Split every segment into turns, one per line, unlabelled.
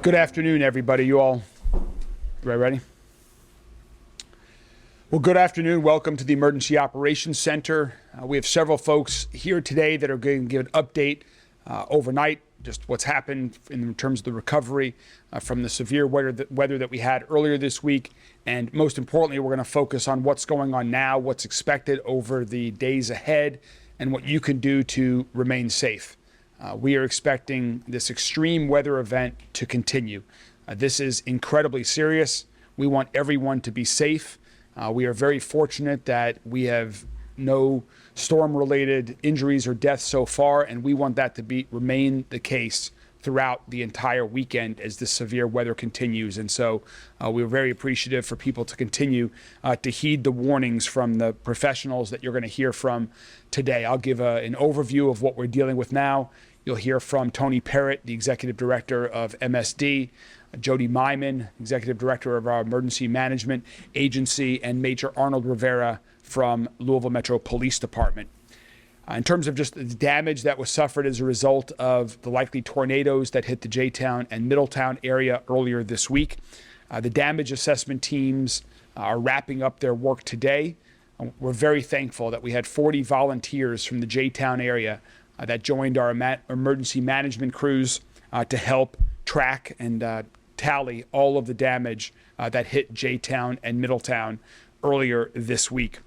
Good afternoon, everybody. You all ready? Well, good afternoon. Welcome to the Emergency Operations Center. We have several folks here today that are going to give an update overnight, just what's happened in terms of the recovery from the severe weather that we had earlier this week. And most importantly, we're going to focus on what's going on now, what's expected over the days ahead, and what you can do to remain safe. We are expecting this extreme weather event to continue. This is incredibly serious. We want everyone to be safe. We are very fortunate that we have no storm-related injuries or deaths so far, and we want that to remain the case throughout the entire weekend as the severe weather continues. And so we're very appreciative for people to continue to heed the warnings from the professionals that you're going to hear from today. I'll give an overview of what we're dealing with now. You'll hear from Tony Parrott, the Executive Director of MSD, Jody Myman, Executive Director of our Emergency Management Agency, and Major Arnold Rivera from Louisville Metro Police Department. In terms of just the damage that was suffered as a result of the likely tornadoes that hit the J-Town and Middletown area earlier this week, the damage assessment teams are wrapping up their work today. We're very thankful that we had 40 volunteers from the J-Town area that joined our emergency management crews to help track and tally all of the damage that hit J-Town and Middletown earlier this week.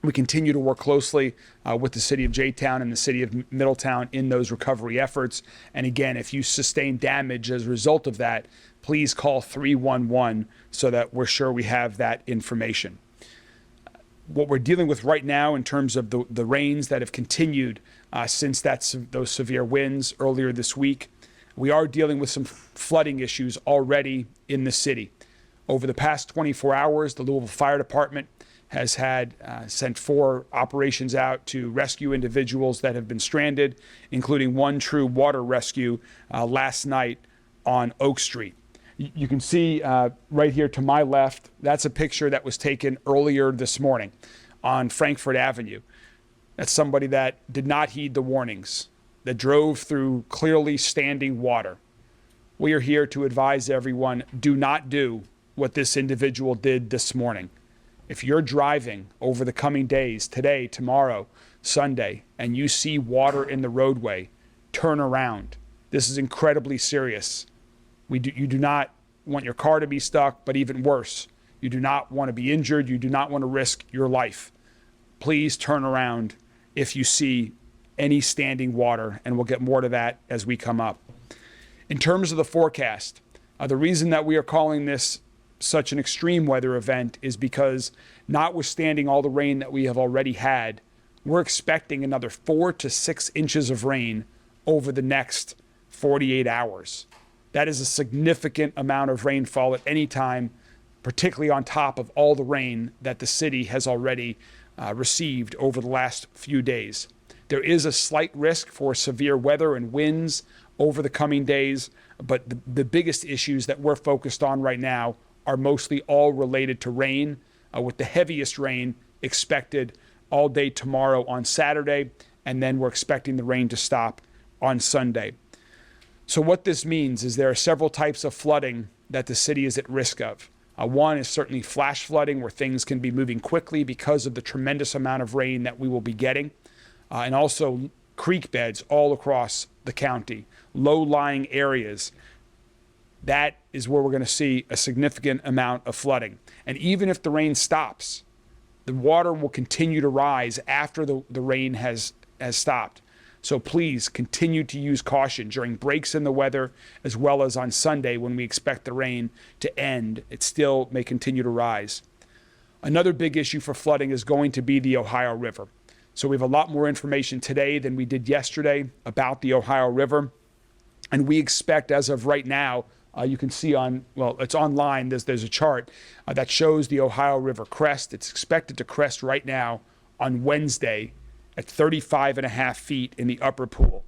We continue to work closely with the city of J-Town and the city of Middletown in those recovery efforts. And again, if you sustain damage as a result of that, please call 311 so that we're sure we have that information. What we're dealing with right now in terms of the rains that have continued since those severe winds earlier this week, we are dealing with some flooding issues already in the city. Over the past 24 hours, the Louisville Fire Department has sent 4 operations out to rescue individuals that have been stranded, including one true water rescue last night on Oak Street. You can see right here to my left, that's a picture that was taken earlier this morning on Frankfort Avenue. That's somebody that did not heed the warnings, that drove through clearly standing water. We are here to advise everyone, do not do what this individual did this morning. If you're driving over the coming days, today, tomorrow, Sunday, and you see water in the roadway, turn around. This is incredibly serious. You do not want your car to be stuck, but even worse, you do not want to be injured. You do not want to risk your life. Please turn around if you see any standing water, and we'll get more to that as we come up. In terms of the forecast, the reason that we are calling this such an extreme weather event is because, notwithstanding all the rain that we have already had, we're expecting another 4 to 6 inches of rain over the next 48 hours. That is a significant amount of rainfall at any time, particularly on top of all the rain that the city has already received over the last few days. There is a slight risk for severe weather and winds over the coming days, but the biggest issues that we're focused on right now are mostly all related to rain, with the heaviest rain expected all day tomorrow on Saturday, and then we're expecting the rain to stop on Sunday. So what this means is there are several types of flooding that the city is at risk of. One is certainly flash flooding, where things can be moving quickly because of the tremendous amount of rain that we will be getting, and also creek beds all across the county, low-lying areas. That is where we're going to see a significant amount of flooding. And even if the rain stops, the water will continue to rise after the rain has stopped. So please continue to use caution during breaks in the weather, as well as on Sunday when we expect the rain to end. It still may continue to rise. Another big issue for flooding is going to be the Ohio River. So we have a lot more information today than we did yesterday about the Ohio River. And we expect, as of right now, you can see it's online, there's a chart that shows the Ohio River crest. It's expected to crest right now on Wednesday at 35.5 feet in the upper pool.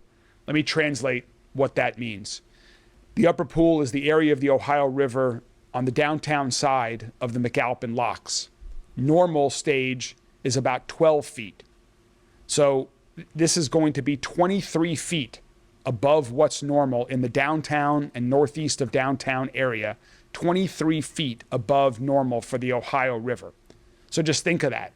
Let me translate what that means. The upper pool is the area of the Ohio River on the downtown side of the McAlpin Locks. Normal stage is about 12 feet. So this is going to be 23 feet above what's normal in the downtown and northeast of downtown area, 23 feet above normal for the Ohio River. So just think of that.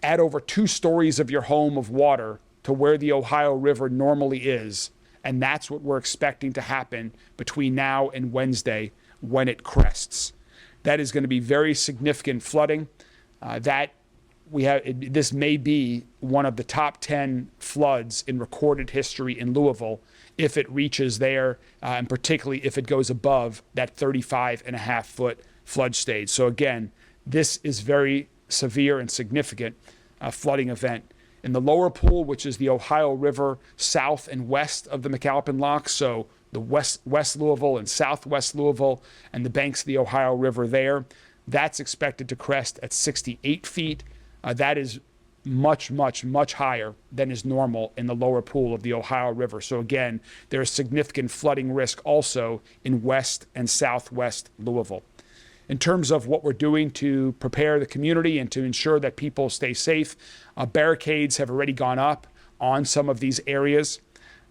Add over 2 stories of your home of water to where the Ohio River normally is, and that's what we're expecting to happen between now and Wednesday when it crests. That is going to be very significant flooding. This may be one of the top 10 floods in recorded history in Louisville if it reaches there, and particularly if it goes above that 35.5-foot flood stage. So again, this is very severe and significant flooding event. In the lower pool, which is the Ohio River south and west of the McAlpin Lock, so the West Louisville and Southwest Louisville and the banks of the Ohio River there, that's expected to crest at 68 feet. That is much, much, much higher than is normal in the lower pool of the Ohio River. So again, there is significant flooding risk also in west and southwest Louisville. In terms of what we're doing to prepare the community and to ensure that people stay safe, barricades have already gone up on some of these areas.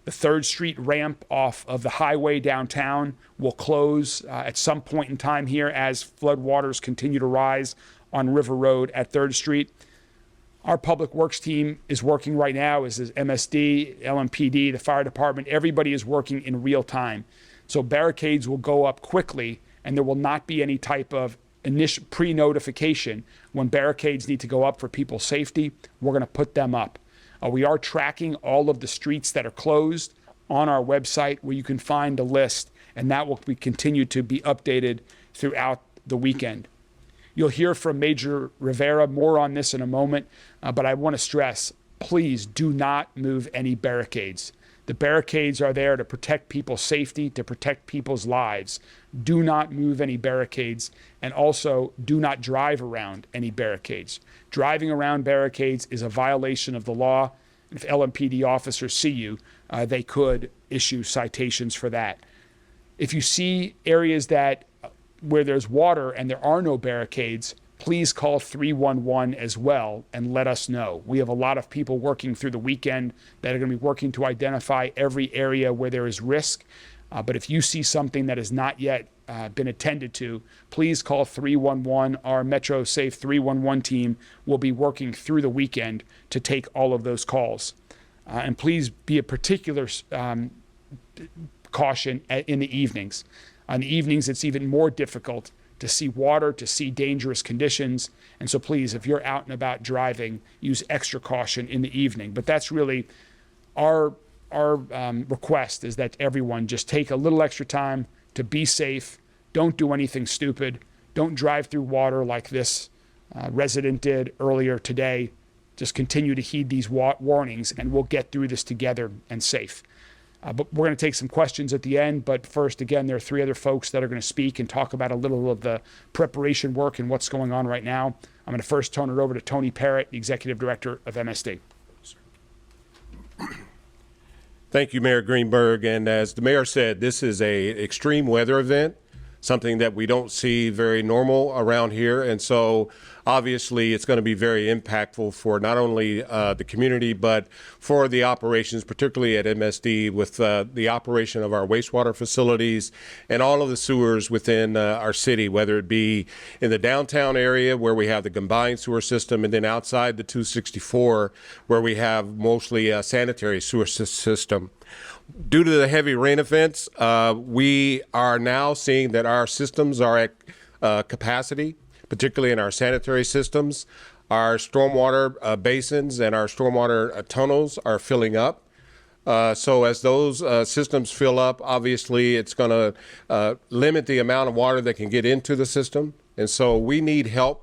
The 3rd Street ramp off of the highway downtown will close at some point in time here as floodwaters continue to rise on River Road at 3rd Street. Our public works team is working right now, as is MSD, LMPD, the fire department. Everybody is working in real time. So barricades will go up quickly, and there will not be any type of initial pre-notification. When barricades need to go up for people's safety, we're going to put them up. We are tracking all of the streets that are closed on our website, where you can find a list, and that will continue to be updated throughout the weekend. You'll hear from Major Rivera more on this in a moment, but I want to stress, please do not move any barricades. The barricades are there to protect people's safety, to protect people's lives. Do not move any barricades, and also do not drive around any barricades. Driving around barricades is a violation of the law. If LMPD officers see you, they could issue citations for that. If you see areas where there's water and there are no barricades, please call 311 as well and let us know. We have a lot of people working through the weekend that are going to be working to identify every area where there is risk. But if you see something that has not yet been attended to, please call 311. Our Metro Safe 311 team will be working through the weekend to take all of those calls. And please be a particular caution in the evenings. On the evenings, it's even more difficult to see water, to see dangerous conditions. And so please, if you're out and about driving, use extra caution in the evening. But that's really our request, is that everyone just take a little extra time to be safe. Don't do anything stupid. Don't drive through water like this resident did earlier today. Just continue to heed these warnings, and we'll get through this together and safe. But we're going to take some questions at the end. But first, again, there are 3 other folks that are going to speak and talk about a little of the preparation work and what's going on right now. I'm going to first turn it over to Tony Parrott, the Executive Director of MSD.
Thank you, Mayor Greenberg. And as the mayor said, this is an extreme weather event, something that we don't see very normal around here. And so obviously it's going to be very impactful for not only the community, but for the operations, particularly at MSD, with the operation of our wastewater facilities and all of the sewers within our city, whether it be in the downtown area where we have the combined sewer system, and then outside the 264 where we have mostly a sanitary sewer system. Due to the heavy rain events, we are now seeing that our systems are at capacity, particularly in our sanitary systems. Our stormwater basins and our stormwater tunnels are filling up. So as those systems fill up, obviously it's going to limit the amount of water that can get into the system. And so we need help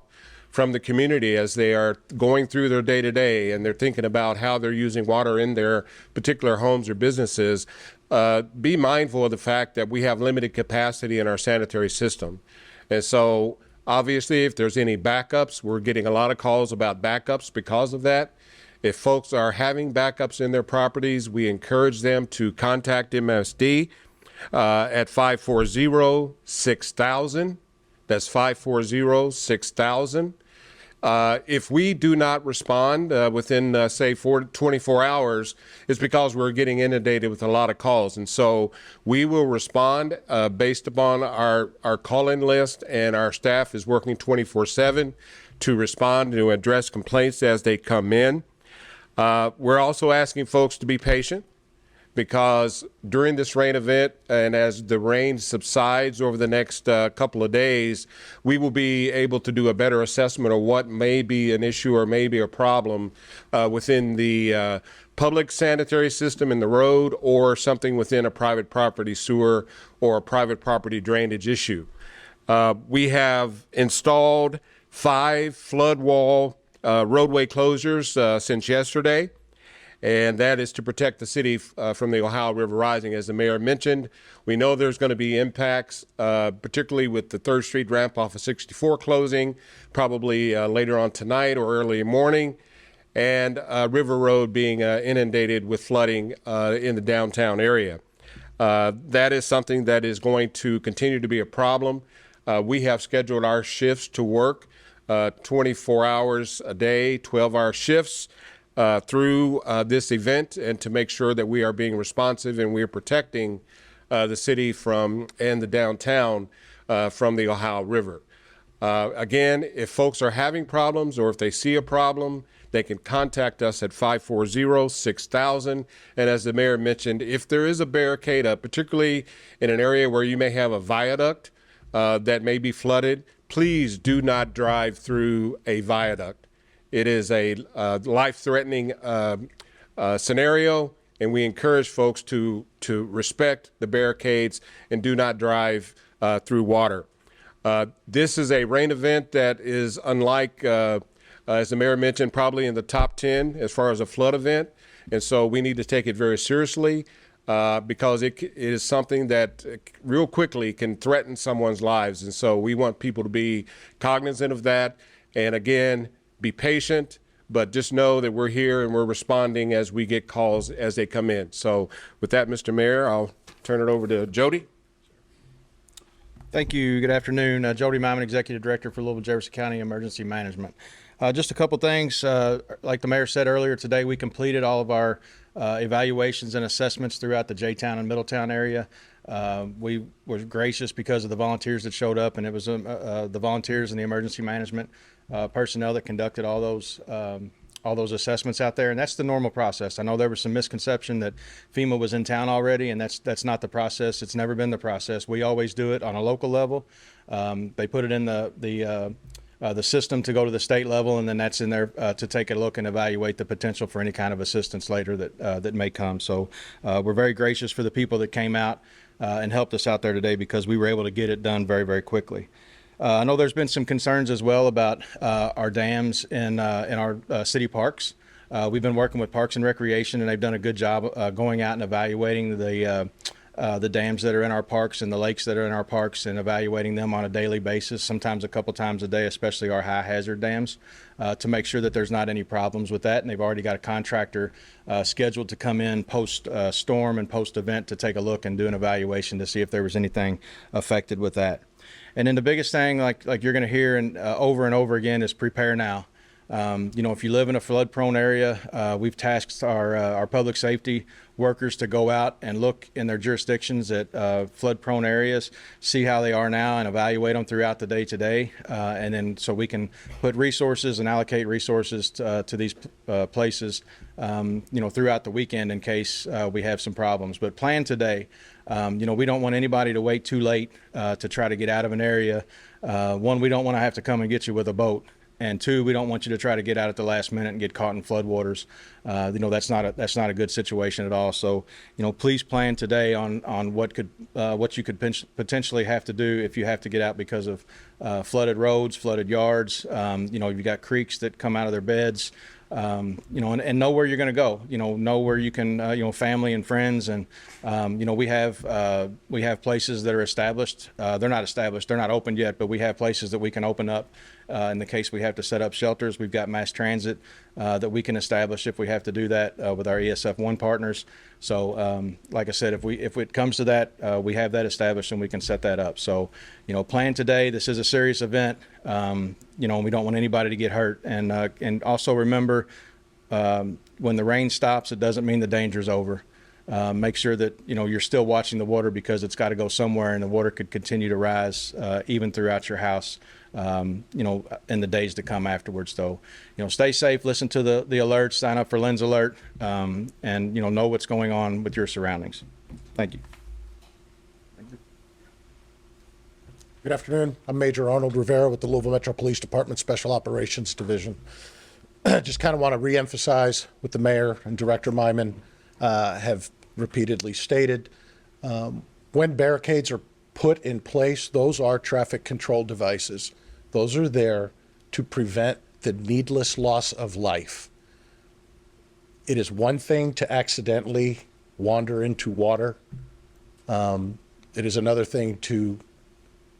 from the community as they are going through their day-to-day and they're thinking about how they're using water in their particular homes or businesses. Be mindful of the fact that we have limited capacity in our sanitary system. And so obviously if there's any backups, we're getting a lot of calls about backups because of that. If folks are having backups in their properties, we encourage them to contact MSD at 540-6000. That's 540-6000. If we do not respond within, say, 24 hours, it's because we're getting inundated with a lot of calls. And so we will respond based upon our call-in list, and our staff is working 24/7 to respond and to address complaints as they come in. We're also asking folks to be patient, because during this rain event and as the rain subsides over the next couple of days, we will be able to do a better assessment of what may be an issue or maybe a problem within the public sanitary system in the road, or something within a private property sewer or a private property drainage issue. We have installed 5 flood wall roadway closures since yesterday, and that is to protect the city from the Ohio River rising. As the mayor mentioned, we know there's going to be impacts, particularly with the 3rd Street ramp off of 64 closing, probably later on tonight or early morning, and River Road being inundated with flooding in the downtown area. That is something that is going to continue to be a problem. We have scheduled our shifts to work 24 hours a day, 12-hour shifts through this event, and to make sure that we are being responsive and we are protecting the city from and the downtown from the Ohio River. Again, if folks are having problems or if they see a problem, they can contact us at 540-6000. And as the mayor mentioned, if there is a barricade up, particularly in an area where you may have a viaduct that may be flooded, please do not drive through a viaduct. It is a life-threatening scenario, and we encourage folks to respect the barricades and do not drive through water. This is a rain event that is unlike, as the mayor mentioned, probably in the top 10 as far as a flood event, and so we need to take it very seriously because it is something that real quickly can threaten someone's lives, and so we want people to be cognizant of that. And again, be patient, but just know that we're here and we're responding as we get calls as they come in. So with that, Mr. Mayor, I'll turn it over to Jody.
Thank you. Good afternoon. Jody Myman, Executive Director for Louisville Jefferson County Emergency Management. Just a couple things. Like the mayor said earlier today, we completed all of our evaluations and assessments throughout the J-Town and Middletown area. We were gracious because of the volunteers that showed up, and it was the volunteers and the emergency management personnel that conducted all those assessments out there, and that's the normal process. I know there was some misconception that FEMA was in town already, and that's not the process. It's never been the process. We always do it on a local level. They put it in the system to go to the state level, and then that's in there to take a look and evaluate the potential for any kind of assistance later that may come. So we're very gracious for the people that came out and helped us out there today, because we were able to get it done very, very quickly. I know there's been some concerns as well about our dams in our city parks. We've been working with Parks and Recreation, and they've done a good job going out and evaluating the dams that are in our parks and the lakes that are in our parks, and evaluating them on a daily basis, sometimes a couple times a day, especially our high hazard dams, to make sure that there's not any problems with that. And they've already got a contractor scheduled to come in post storm and post event to take a look and do an evaluation to see if there was anything affected with that. And then the biggest thing, like you're going to hear over and over again, is prepare now. If you live in a flood-prone area, we've tasked our public safety workers to go out and look in their jurisdictions at flood-prone areas, see how they are now, and evaluate them throughout the day today. And then so we can put resources and allocate resources to these places, throughout the weekend in case we have some problems. But plan today. We don't want anybody to wait too late to try to get out of an area. One, we don't want to have to come and get you with a boat. And two, we don't want you to try to get out at the last minute and get caught in floodwaters. That's not a good situation at all. So, please plan today on what you could potentially have to do if you have to get out because of flooded roads, flooded yards. You've got creeks that come out of their beds. And know where you're going to go. Know where you can, family and friends, and we have places that are established. They're not established. They're not open yet, but we have places that we can open up In the case we have to set up shelters, we've got mass transit that we can establish if we have to do that with our ESF1 partners. So like I said, if it comes to that, we have that established and we can set that up. So, plan today. This is a serious event. We don't want anybody to get hurt. And also remember, when the rain stops, it doesn't mean the danger's over. Make sure that you're still watching the water, because it's got to go somewhere, and the water could continue to rise even throughout your house, in the days to come afterwards. So, stay safe, listen to the alerts, sign up for Lens Alert, and know what's going on with your surroundings. Thank you.
Good afternoon. I'm Major Arnold Rivera with the Louisville Metro Police Department Special Operations Division. Just kind of want to reemphasize what the mayor and Director Myman have repeatedly stated. When barricades are put in place, those are traffic control devices. Those are there to prevent the needless loss of life. It is one thing to accidentally wander into water. It is another thing to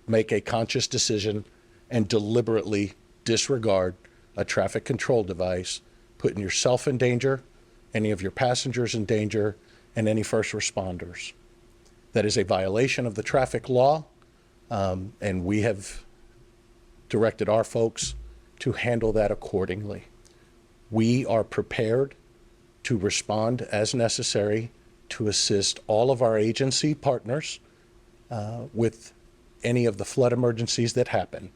make a conscious decision and deliberately disregard a traffic control device, putting yourself in danger, any of your passengers in danger, and any first responders. That is a violation of the traffic law, and we have directed our folks to handle that accordingly. We are prepared to respond as necessary to assist all of our agency partners with any of the flood emergencies that happen.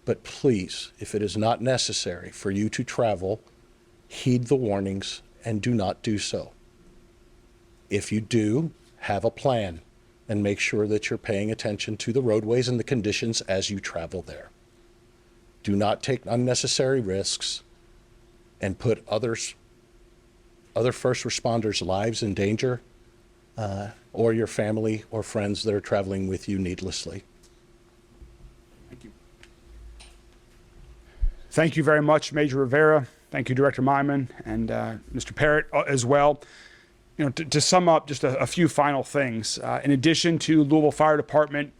But please, if it is not necessary for you to travel, heed the warnings and do not do so. If you do, have a plan and make sure that you're paying attention to the roadways and the conditions as you travel there. Do not take unnecessary risks and put other first responders' lives in danger, or your family or friends that are traveling with you needlessly.
Thank you. Thank you very much, Major Rivera. Thank you, Director Myman, and Mr. Parrott as well. To sum up, just a few final things. In addition to Louisville Fire Department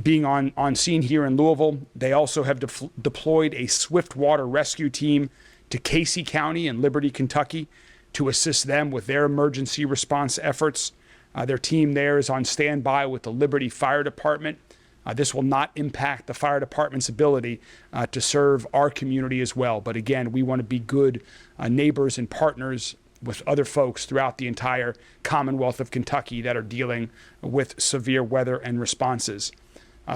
being on scene here in Louisville, they also have deployed a swift water rescue team to Casey County and Liberty, Kentucky, to assist them with their emergency response efforts. Their team there is on standby with the Liberty Fire Department. This will not impact the fire department's ability to serve our community as well. But again, we want to be good neighbors and partners with other folks throughout the entire Commonwealth of Kentucky that are dealing with severe weather and responses.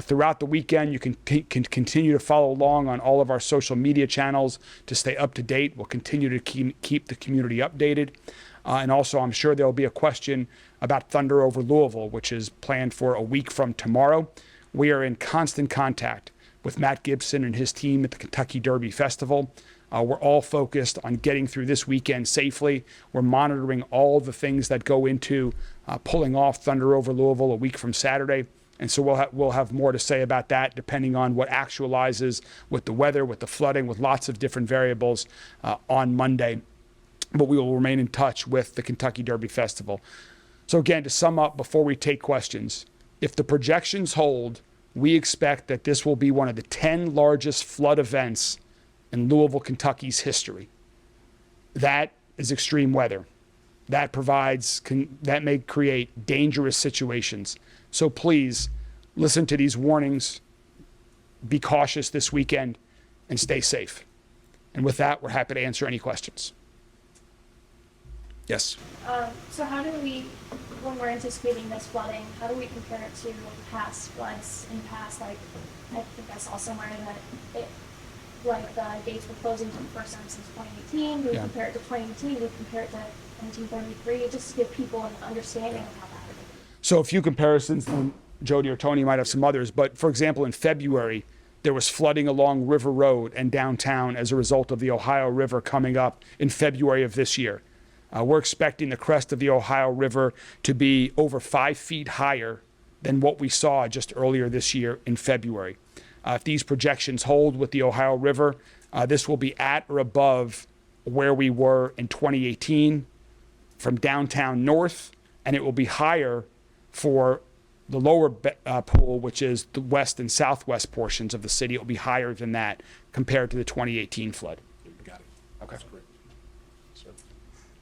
Throughout the weekend, you can continue to follow along on all of our social media channels to stay up to date. We'll continue to keep the community updated. And also, I'm sure there'll be a question about Thunder over Louisville, which is planned for a week from tomorrow. We are in constant contact with Matt Gibson and his team at the Kentucky Derby Festival. We're all focused on getting through this weekend safely. We're monitoring all the things that go into pulling off Thunder over Louisville a week from Saturday. And so we'll have more to say about that depending on what actualizes with the weather, with the flooding, with lots of different variables on Monday. But we will remain in touch with the Kentucky Derby Festival. So again, to sum up before we take questions, if the projections hold, we expect that this will be one of the 10 largest flood events in Louisville, Kentucky's history. That is extreme weather. That may create dangerous situations. So please listen to these warnings, be cautious this weekend, and stay safe. And with that, we're happy to answer any questions. Yes.
So how do we, when we're anticipating this flooding, how do we compare it to past floods in past, I think I saw somewhere that the gates were closing for the first time since 2018. Do we compare it to 2018? Do we compare it to 1933? Just to give people an understanding of how bad it is.
So a few comparisons, and Jody or Tony might have some others, but for example, in February, there was flooding along River Road and downtown as a result of the Ohio River coming up in February of this year. We're expecting the crest of the Ohio River to be over 5 feet higher than what we saw just earlier this year in February. If these projections hold with the Ohio River, this will be at or above where we were in 2018 from downtown north, and it will be higher for lower pool, which is the west and southwest portions of the city, it will be higher than that compared to the 2018 flood.
Got it.
Okay.
That's correct.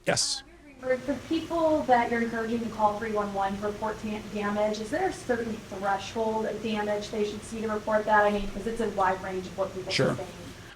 Yes.
For people that you're encouraging to call 311 to report damage, is there a certain threshold of damage they should see to report that? I mean, because it's a wide range of what people
Sure.
sustain.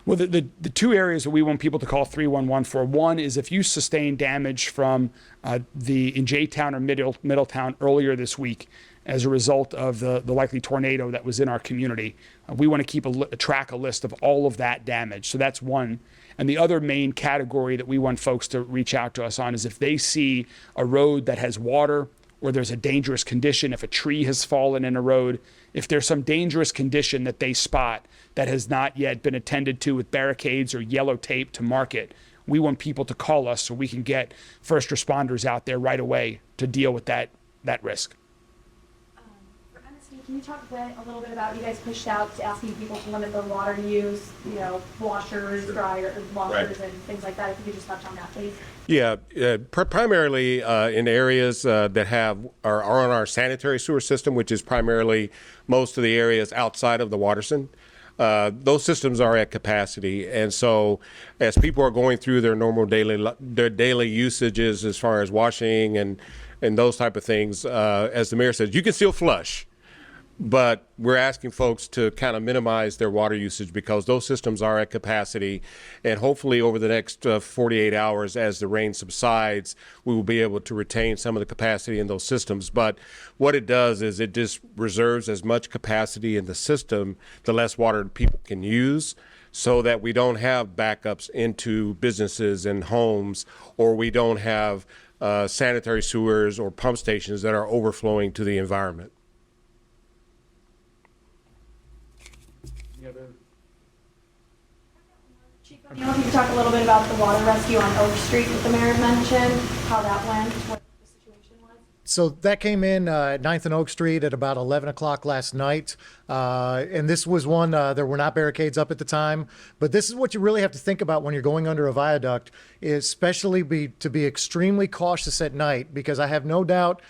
Well, the two areas that we want people to call 311 for, one is if you sustain damage from in J-Town or Middletown earlier this week as a result of the likely tornado that was in our community, we want to keep a list of all of that damage. So that's one. And the other main category that we want folks to reach out to us on is if they see a road that has water or there's a dangerous condition, if a tree has fallen in a road, if there's some dangerous condition that they spot that has not yet been attended to with barricades or yellow tape to mark it, we want people to call us so we can get first responders out there right away to deal with that risk.
For MSD, can you talk a little bit about, you guys pushed out to asking people to limit their water use, washers, dryers, washers, and things like that. If you could just touch on that, please.
Yeah, primarily in areas that are on our sanitary sewer system, which is primarily most of the areas outside of the Waterson. Those systems are at capacity, and so as people are going through their normal daily usages as far as washing and those type of things, as the mayor says, you can still flush. But we're asking folks to kind of minimize their water usage because those systems are at capacity. And hopefully over the next 48 hours, as the rain subsides, we will be able to retain some of the capacity in those systems. But what it does is it just reserves as much capacity in the system, the less water people can use, so that we don't have backups into businesses and homes, or we don't have sanitary sewers or pump stations that are overflowing to the environment.
Chief O'Neill, if you could talk a little bit about the water rescue on Oak Street that the mayor mentioned, how that went, what the situation was.
So that came in at 9th and Oak Street at about 11 o'clock last night. And this was one, there were not barricades up at the time. But this is what you really have to think about when you're going under a viaduct, especially to be extremely cautious at night, because I have no doubt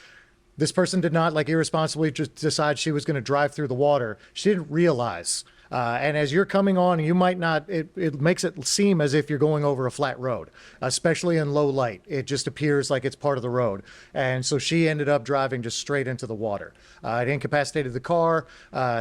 this person did not irresponsibly just decide she was going to drive through the water. She didn't realize. And as you're coming on, you might not, it makes it seem as if you're going over a flat road, especially in low light. It just appears like it's part of the road. And so she ended up driving just straight into the water. It incapacitated the car.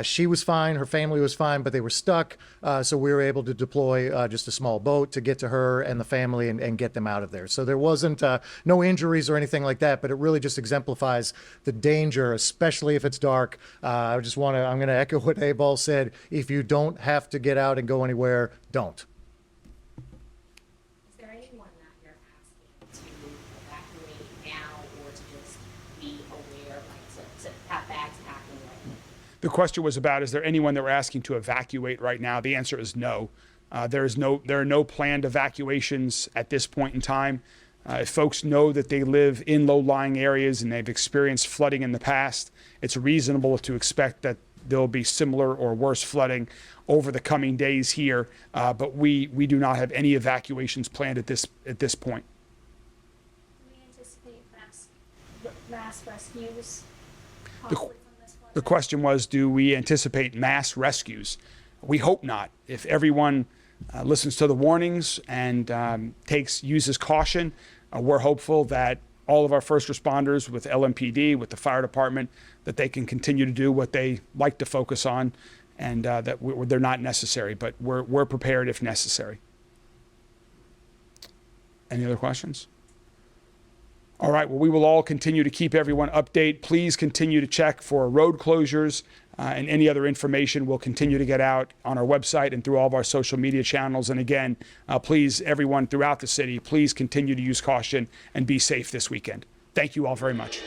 She was fine. Her family was fine, but they were stuck. So we were able to deploy just a small boat to get to her and the family and get them out of there. So there wasn't no injuries or anything like that, but it really just exemplifies the danger, especially if it's dark. I'm going to echo what Abel said. If you don't have to get out and go anywhere, don't.
Is there anyone that you're asking to evacuate now or to just be aware, to have bags packing right now?
The question was about, is there anyone that we're asking to evacuate right now? The answer is no. There are no planned evacuations at this point in time. If folks know that they live in low-lying areas and they've experienced flooding in the past, it's reasonable to expect that there'll be similar or worse flooding over the coming days here, but we do not have any evacuations planned at this point.
Do we anticipate mass rescues?
The-
possibly from this flood
The
event?
question was, do we anticipate mass rescues? We hope not. If everyone listens to the warnings and uses caution, we're hopeful that all of our first responders with LMPD, with the fire department, that they can continue to do what they like to focus on, and that they're not necessary, but we're prepared if necessary. Any other questions? All right, well, we will all continue to keep everyone updated. Please continue to check for road closures and any other information we'll continue to get out on our website and through all of our social media channels. And again, please, everyone throughout the city, please continue to use caution and be safe this weekend. Thank you all very much.